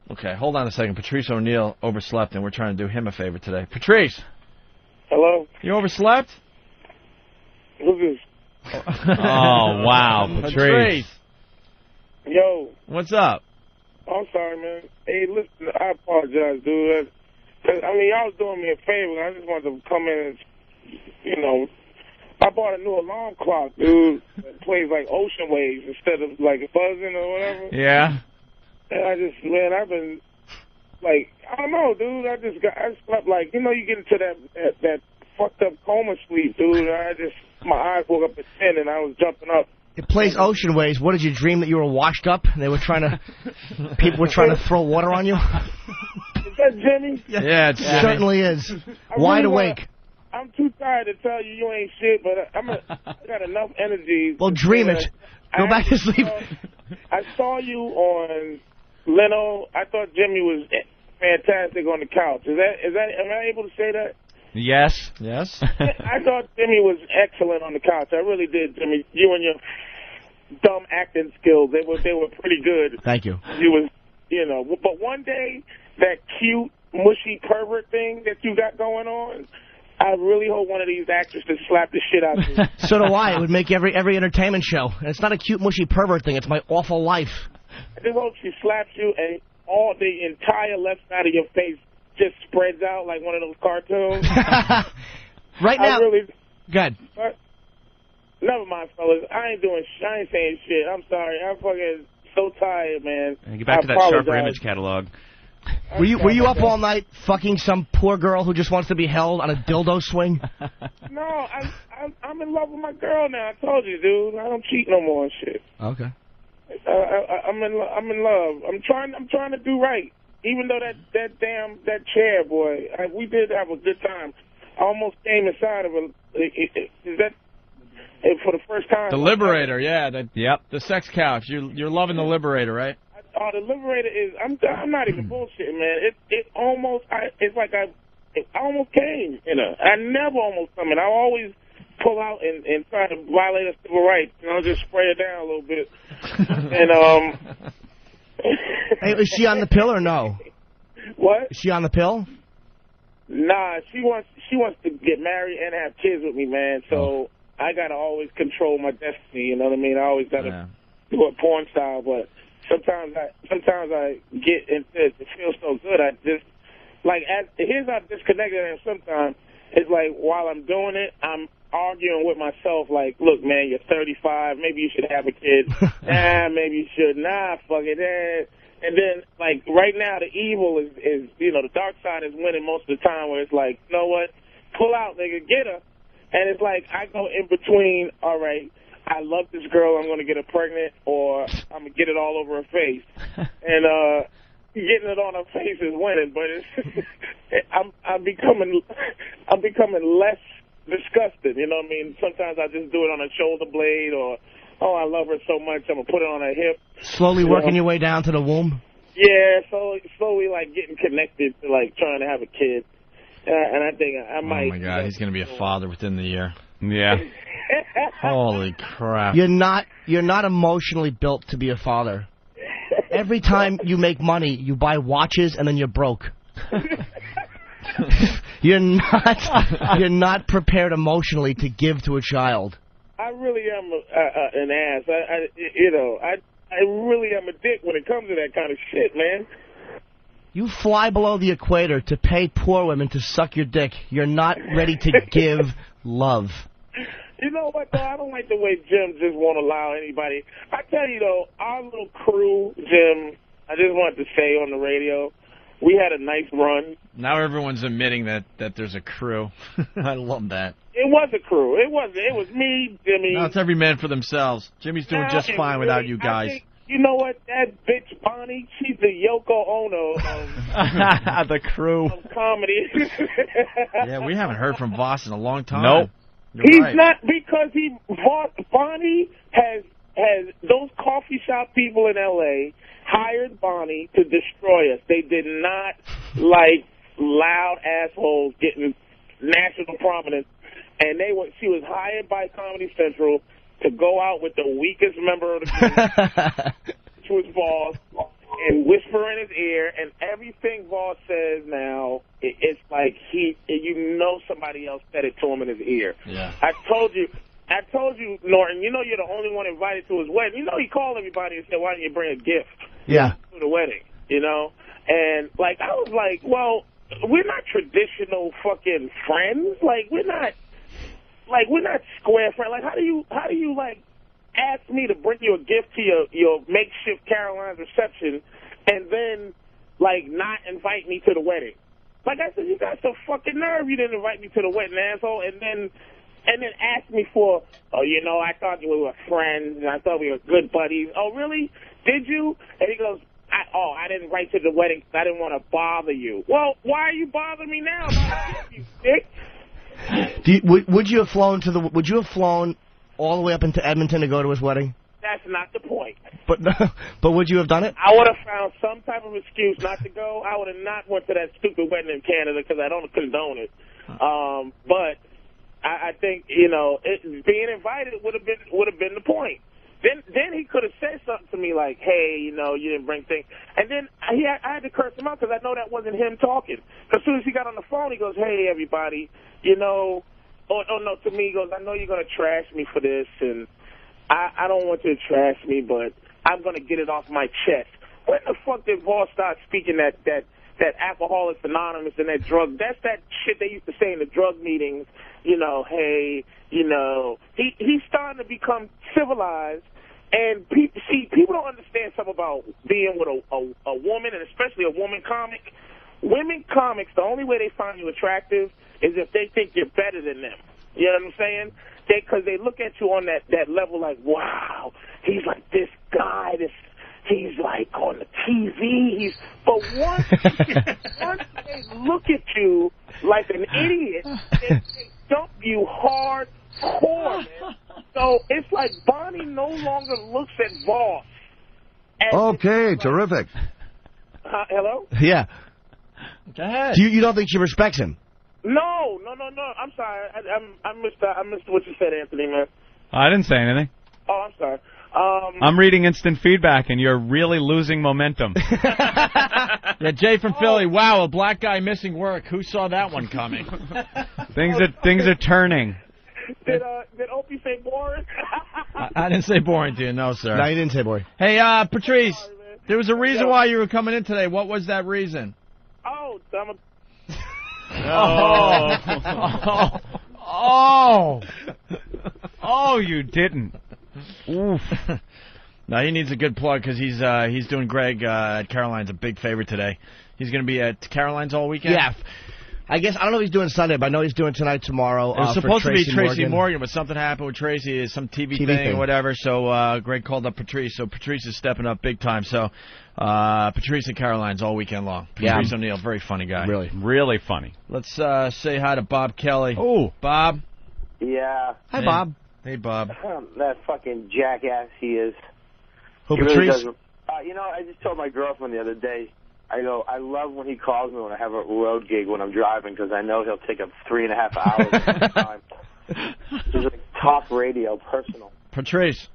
Okay, hold on a second. Patrice O'Neal overslept, and we're trying to do him a favor today. Patrice! Hello? You overslept? Who's this? Oh, wow, Patrice. Yo. What's up? I'm sorry, man. Hey, listen, I apologize, dude. I mean, y'all was doing me a favor. I just wanted to come in and, you know, I bought a new alarm clock, dude. That plays like ocean waves instead of like buzzing or whatever. Yeah. And I've been, like, I don't know, dude. I slept like, you know, you get into that fucked up coma sleep, dude. My eyes woke up at 10 and I was jumping up. It plays ocean waves. What, did you dream that you were washed up? And they were people were trying to throw water on you? Is that Jimmy? Yeah, it's Jimmy. It certainly is. Wide awake. I'm too tired to tell you ain't shit, but I got enough energy. Well, dream it. Go back to sleep. I saw you on Leno. I thought Jimmy was fantastic on the couch. Am I able to say that? Yes. Yes. I thought Jimmy was excellent on the couch. I really did, Jimmy. You and your dumb acting skills, they were pretty good. Thank you. You was, you know, but one day that cute, mushy pervert thing that you got going on, I really hope one of these actresses slap the shit out of you. So do I. It would make every entertainment show. And it's not a cute, mushy pervert thing. It's my awful life. I just hope she slaps you and all the entire left side of your face just spreads out like one of those cartoons. Right now. Good. Never mind, fellas. I ain't saying shit. I'm sorry. I'm fucking so tired, man. Get back to that Sharper Image catalog. Were you up all night fucking some poor girl who just wants to be held on a dildo swing? No, I'm in love with my girl now. I told you, dude. I don't cheat no more and shit. Okay. I'm in love. I'm trying to do right. Even though that chair, boy, we did have a good time. I almost came inside of is that for the first time? The Liberator, yeah. Yep. The sex couch. You're loving the Liberator, right? Oh, the Liberator is. I'm not even bullshitting, man. It's like I almost came. You know, I never almost come in. I always pull out and try to violate a civil rights. You know, just spray it down a little bit. And Hey, is she on the pill or no? What? Is she on the pill? Nah, she wants to get married and have kids with me, man. So I gotta always control my destiny. You know what I mean? I always gotta do it porn style, but sometimes I get into it. It feels so good. I just here's how disconnected I am. Sometimes it's like while I'm doing it, I'm arguing with myself. Like, look, man, you're 35. Maybe you should have a kid. Nah, maybe you should. Nah, fuck it. And then, like, right now, the evil is, you know, the dark side is winning most of the time where it's like, you know what? Pull out, nigga, get her. And it's like I go in between, all right, I love this girl, I'm going to get her pregnant, or I'm going to get it all over her face. And getting it on her face is winning, but I'm becoming less disgusted, you know what I mean? Sometimes I just do it on a shoulder blade, or, oh, I love her so much, I'm going to put it on her hip. Slowly working your way down to the womb? Yeah, slowly, like, getting connected to, like, trying to have a kid. And I think I might... Oh, my God, he's going to be a father within the year. Yeah. Holy crap. You're not emotionally built to be a father. Every time you make money, you buy watches and then you're broke. You're not prepared emotionally to give to a child. I really am an ass. I really am a dick when it comes to that kind of shit, man. You fly below the equator to pay poor women to suck your dick. You're not ready to give love. You know what, though? I don't like the way Jim just won't allow anybody. I tell you, though, our little crew, Jim, I just wanted to say on the radio, we had a nice run. Now everyone's admitting that there's a crew. I love that. It was a crew. It was me, Jimmy. No, it's every man for themselves. Jimmy's doing just fine without you guys. You know what? That bitch Bonnie, she's the Yoko Ono of the crew of comedy. Yeah, we haven't heard from Voss in a long time. Nope. He's right. Not because Bonnie has those coffee shop people in L.A. hired Bonnie to destroy us. They did not like loud assholes getting national prominence, and she was hired by Comedy Central to go out with the weakest member of the group, which was Voss, and whisper in his ear, and everything Voss says now, it's like somebody else said it to him in his ear. Yeah. I told you, Norton, you're the only one invited to his wedding. He called everybody and said, why didn't you bring a gift to the wedding, And, I was like, well, we're not traditional fucking friends. We're not square friends. How do you ask me to bring you a gift to your makeshift Caroline's reception and then, not invite me to the wedding? Like I said, you got some fucking nerve. You didn't invite me to the wedding, asshole, and then ask me for, I thought we were friends, and I thought we were good buddies. Oh, really? Did you? And he goes, I didn't invite you to the wedding because I didn't want to bother you. Well, why are you bothering me now, you dick? Would you have flown all the way up into Edmonton to go to his wedding? That's not the point. But would you have done it? I would have found some type of excuse not to go. I would have not went to that stupid wedding in Canada because I don't condone it. But I think being invited would have been the point. Then he could have said something to me like, "Hey, you didn't bring things," and then I had to curse him out because I know that wasn't him talking. As soon as he got on the phone, he goes, "Hey, everybody, no, to me, he goes, I know you're gonna trash me for this, and I don't want you to trash me, but I'm gonna get it off my chest." When the fuck did Voss start speaking that Alcoholics Anonymous and that drug? That's that shit they used to say in the drug meetings. Hey, he's starting to become civilized, and people don't understand something about being with a woman, and especially a woman comic. Women comics, the only way they find you attractive is if they think you're better than them. You know what I'm saying? Because they look at you on that level like, wow, he's like this guy, he's like on the TV. But once they look at you like an idiot, they dump you hardcore, man. So it's like Bonnie no longer looks at Voss. Okay, terrific. Hello? Yeah. Go ahead. You don't think she respects him? No. I'm sorry. I missed what you said, Anthony, man. I didn't say anything. Oh, I'm sorry. I'm reading instant feedback, and you're really losing momentum. Yeah, Jay from Philly. Wow, a black guy missing work. Who saw that one coming? Things are turning. Did Opie say boring? I didn't say boring to you, no, sir. No, you didn't say boring. Hey, Patrice, there was a reason why you were coming in today. What was that reason? Oh, Oh, you didn't. Oof. No, he needs a good plug because he's doing Greg at Caroline's a big favor today. He's going to be at Caroline's all weekend? Yeah. I guess, I don't know if he's doing Sunday, but I know he's doing tonight, tomorrow. It was supposed to be Tracy Morgan. Morgan, but something happened with Tracy, some TV thing or whatever, so Greg called up Patrice. So Patrice is stepping up big time. So Patrice at Caroline's all weekend long. Patrice O'Neal, very funny guy. Really funny. Let's say hi to Bob Kelly. Oh, Bob. Yeah. Hi, Bob. Hey, Bob. That fucking jackass he is. Who, Patrice? Really I just told my girlfriend the other day, I go, I love when he calls me when I have a road gig when I'm driving because I know he'll take up 3.5 hours of my time. He's like talk radio, personal. Patrice.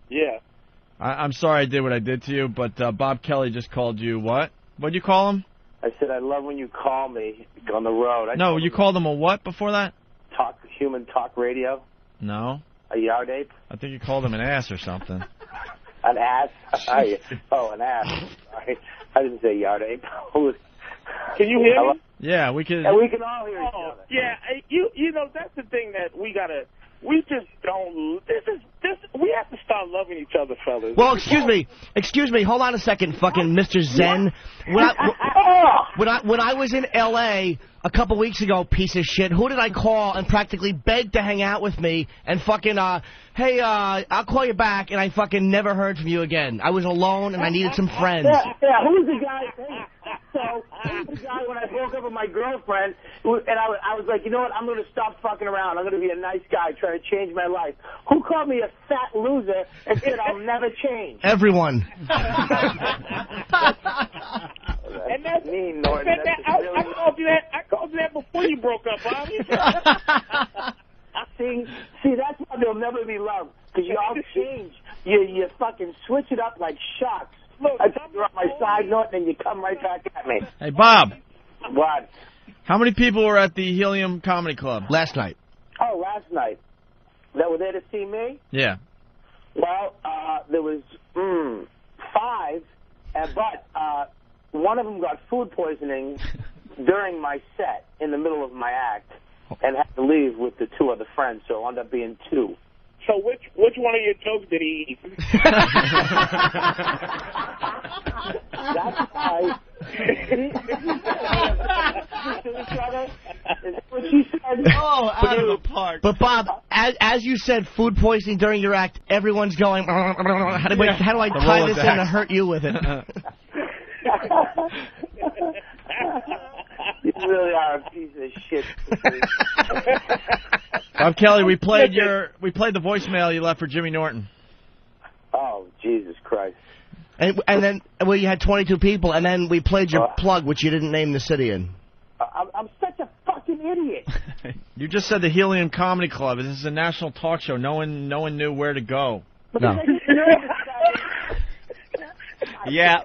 Yeah. I'm sorry I did what I did to you, but Bob Kelly just called you what? What'd you call him? I said, I love when you call me on the road. No, you called him a what before that? Human talk radio. No. A yard ape? I think you called him an ass or something. An ass? An ass. Sorry. I didn't say yard ape. Can you hear me? Yeah, we can. Yeah, we can all hear each other. Yeah, that's the thing that we just don't. We have to start loving each other, fellas. Well, excuse me. Hold on a second, fucking Mr. Zen. When I was in L.A. a couple weeks ago, piece of shit, who did I call and practically begged to hang out with me and fucking, hey, I'll call you back, and I fucking never heard from you again. I was alone and I needed some friends. Yeah, who's the guy? Who's the guy when I broke up with my girlfriend, and I was like, you know what, I'm going to stop fucking around. I'm going to be a nice guy, try to change my life. Who called me a fat loser and said I'll never change? Everyone. And that's mean, Norton. I called you that before you broke up, Bobby. See, that's why there'll never be love, because you all change. You fucking switch it up like shots. Look, I told you about my side note, and you come right back at me. Hey, Bob. What? How many people were at the Helium Comedy Club? Last night. Oh, last night. That were there to see me? Yeah. Well, there was 5, but one of them got food poisoning during my set in the middle of my act and had to leave with the 2 other friends, so it ended up being 2. So which one of your jokes did he eat? That's why. What she said. Oh, out of the park. But Bob, as you said, food poisoning during your act, everyone's going, how do I tie this in to hurt you with it? You really are a piece of shit. Bob Kelly, we played the voicemail you left for Jimmy Norton. Oh, Jesus Christ. And then, well, you had 22 people, and then we played your plug, which you didn't name the city in. I'm such a fucking idiot. You just said the Helium Comedy Club. This is a national talk show. No one knew where to go. No. Yeah.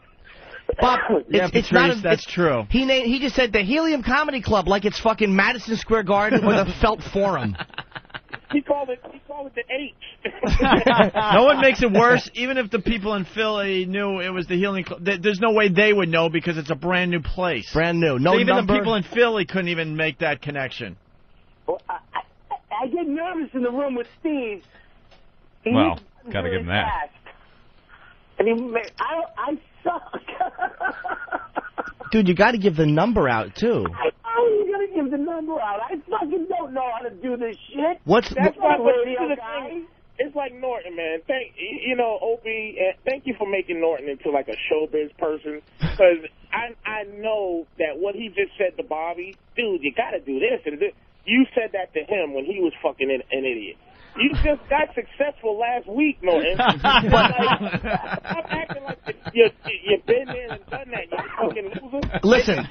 Bob, it's not that's true. He just said the Helium Comedy Club like it's fucking Madison Square Garden or the Felt Forum. He called it the H. No one makes it worse, even if the people in Philly knew it was the Helium Club. There's no way they would know because it's a brand new place. Brand new. No so even number. the people in Philly couldn't even make that connection. Well, I get nervous in the room with Steve. Well, gotta give him that. Fast. And I suck. Dude, you got to give the number out, too. How are you going to give the number out? I fucking don't know how to do this shit. That's why radio guy. It's like Norton, man. Opie, thank you for making Norton into like a showbiz person. Because I know that what he just said to Bobby, dude, you got to do this and this. You said that to him when he was fucking an idiot. You just got successful last week, Norton. But stop acting like you've been there and done that. You fucking loser. Listen,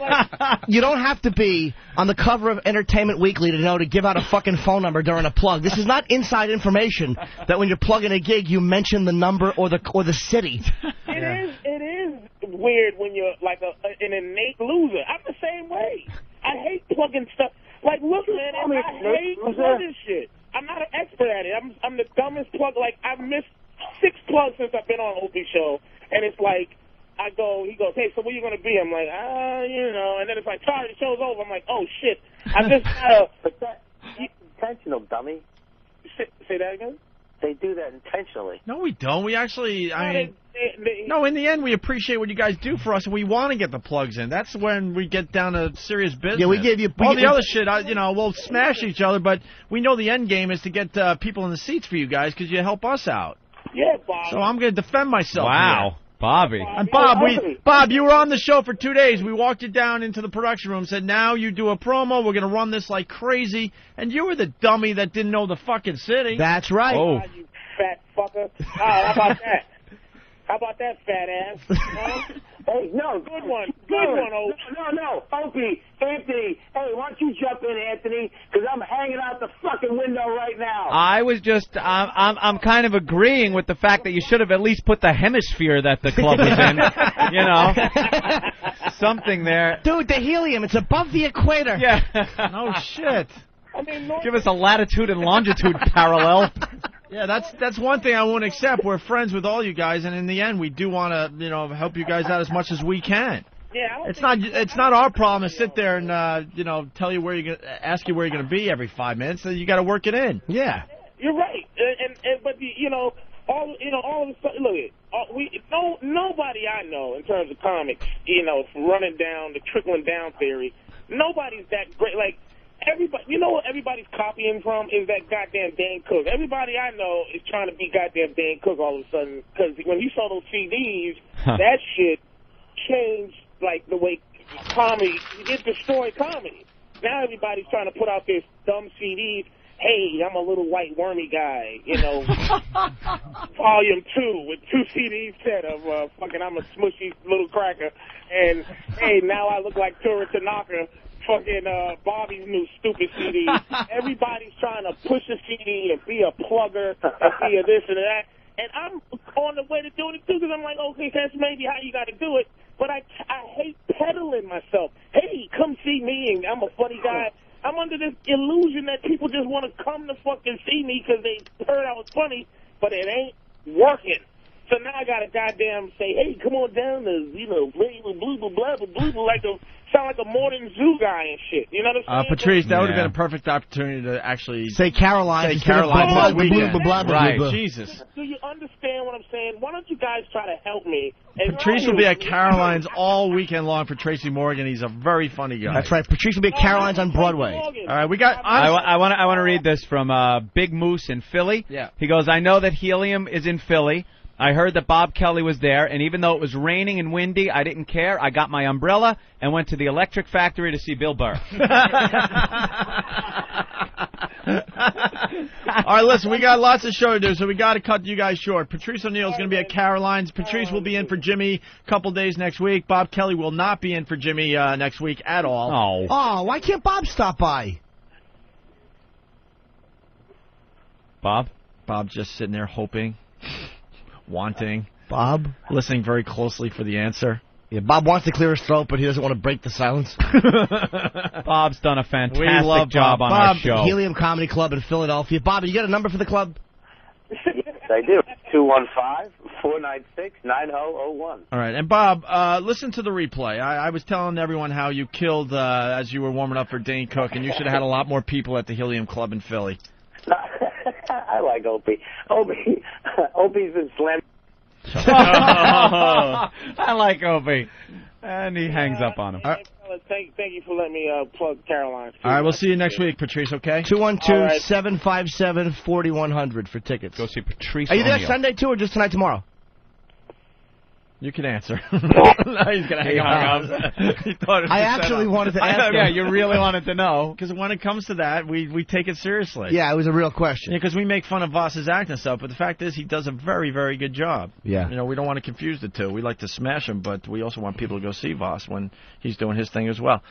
you don't have to be on the cover of Entertainment Weekly to know to give out a fucking phone number during a plug. This is not inside information that when you're plugging a gig, you mention the number or the city. It is weird when you're like an innate loser. I'm the same way. I hate plugging stuff. Like, look, man, I hate plugging shit. I'm not an expert at it. I'm the dumbest plug. Like, I've missed 6 plugs since I've been on Opie show, and it's like, he goes, hey, so where you going to be? I'm like, and then it's like, sorry, the show's over. I'm like, oh, shit. I just got But that's intentional, dummy. Say that again? They do that intentionally. No, we don't. We actually, no, in the end, we appreciate what you guys do for us, and we want to get the plugs in. That's when we get down to serious business. Yeah, we gave you... All the other shit, we'll smash each other, but we know the end game is to get people in the seats for you guys because you help us out. Yeah, Bob. So I'm going to defend myself. Wow. Here. Bobby. And Bob, you were on the show for 2 days. We walked you down into the production room, said, now you do a promo. We're going to run this like crazy. And you were the dummy that didn't know the fucking city. That's right. Oh, you fat fucker. How about that? How about that, fat ass? Huh? Hey, no. Good one. Good one, Opie. No. Opie, Anthony. Hey, why don't you jump in, Anthony? Because I'm hanging out the fucking window right now. I was just, I'm kind of agreeing with the fact that you should have at least put the hemisphere that the club was in. Something there. Dude, the helium, it's above the equator. Yeah. No shit. Give us a latitude and longitude parallel. Yeah, that's one thing I won't accept. We're friends with all you guys, and in the end, we do want to, help you guys out as much as we can. Yeah, it's not our problem to sit there and tell you ask you where you're gonna be every 5 minutes. So you got to work it in. Yeah, you're right. But all of a sudden, look, nobody I know in terms of comics, running down the trickling down theory. Nobody's that great. Like. Everybody, what everybody's copying from is that goddamn Dan Cook. Everybody I know is trying to be goddamn Dan Cook all of a sudden because when you saw those CDs, that shit changed like the way comedy. It destroyed comedy. Now everybody's trying to put out this dumb CDs. Hey, I'm a little white wormy guy, Volume 2 with 2 CDs set of fucking I'm a smushy little cracker, and hey, now I look like Tura Tanaka. Fucking Bobby's new stupid CD. Everybody's trying to push a CD and be a plugger and be a this and that. And I'm on the way to doing it too because I'm like, okay, that's maybe how you got to do it. but I hate peddling myself. Hey, come see me, and I'm a funny guy. I'm under this illusion that people just want to come to fucking see me because they heard I was funny, but it ain't working. So now I got to goddamn say, hey, come on down to, blah, blah, blah, blah, blah, blah, sound like a morning zoo guy and shit. You know what I'm saying? Patrice, that would have been a perfect opportunity to actually say Caroline. Say Caroline this weekend. Right, Jesus. Do you understand what I'm saying? Why don't you guys try to help me? Patrice will be at Caroline's all weekend long for Tracy Morgan. He's a very funny guy. That's right. Patrice will be at Caroline's on Broadway. All right, we got. I want to read this from Big Moose in Philly. Yeah. He goes, I know that Helium is in Philly. I heard that Bob Kelly was there, and even though it was raining and windy, I didn't care. I got my umbrella and went to the Electric Factory to see Bill Burr. All right, listen, we got lots of show to do, so we got to cut you guys short. Patrice O'Neal is going to be at Caroline's. Patrice will be in for Jimmy a couple days next week. Bob Kelly will not be in for Jimmy next week at all. Oh, why can't Bob stop by? Bob? Bob's just sitting there hoping. Wanting. Bob? Listening very closely for the answer. Yeah, Bob wants to clear his throat, but he doesn't want to break the silence. Bob's done a fantastic job on our show. Helium Comedy Club in Philadelphia. Bob, you got a number for the club? Yes, I do. 215-496-9001. All right. And, Bob, listen to the replay. I was telling everyone how you killed as you were warming up for Dane Cook, and you should have had a lot more people at the Helium Club in Philly. I like Opie. Opie's been slammed. I like Opie. And he hangs up on him. Thank you for letting me plug Caroline. All right, we'll see you next week, Patrice, okay? 212-757-4100 for tickets. Go see Patrice Are you there O'Neal. Sunday, too, or just tonight, tomorrow? You can answer. No, he's going to hang up. I actually wanted to ask him. Yeah, you really wanted to know. Because when it comes to that, we take it seriously. Yeah, it was a real question. Yeah, because we make fun of Voss's act and stuff, but the fact is he does a very, very good job. Yeah. We don't want to confuse the two. We like to smash him, but we also want people to go see Voss when he's doing his thing as well.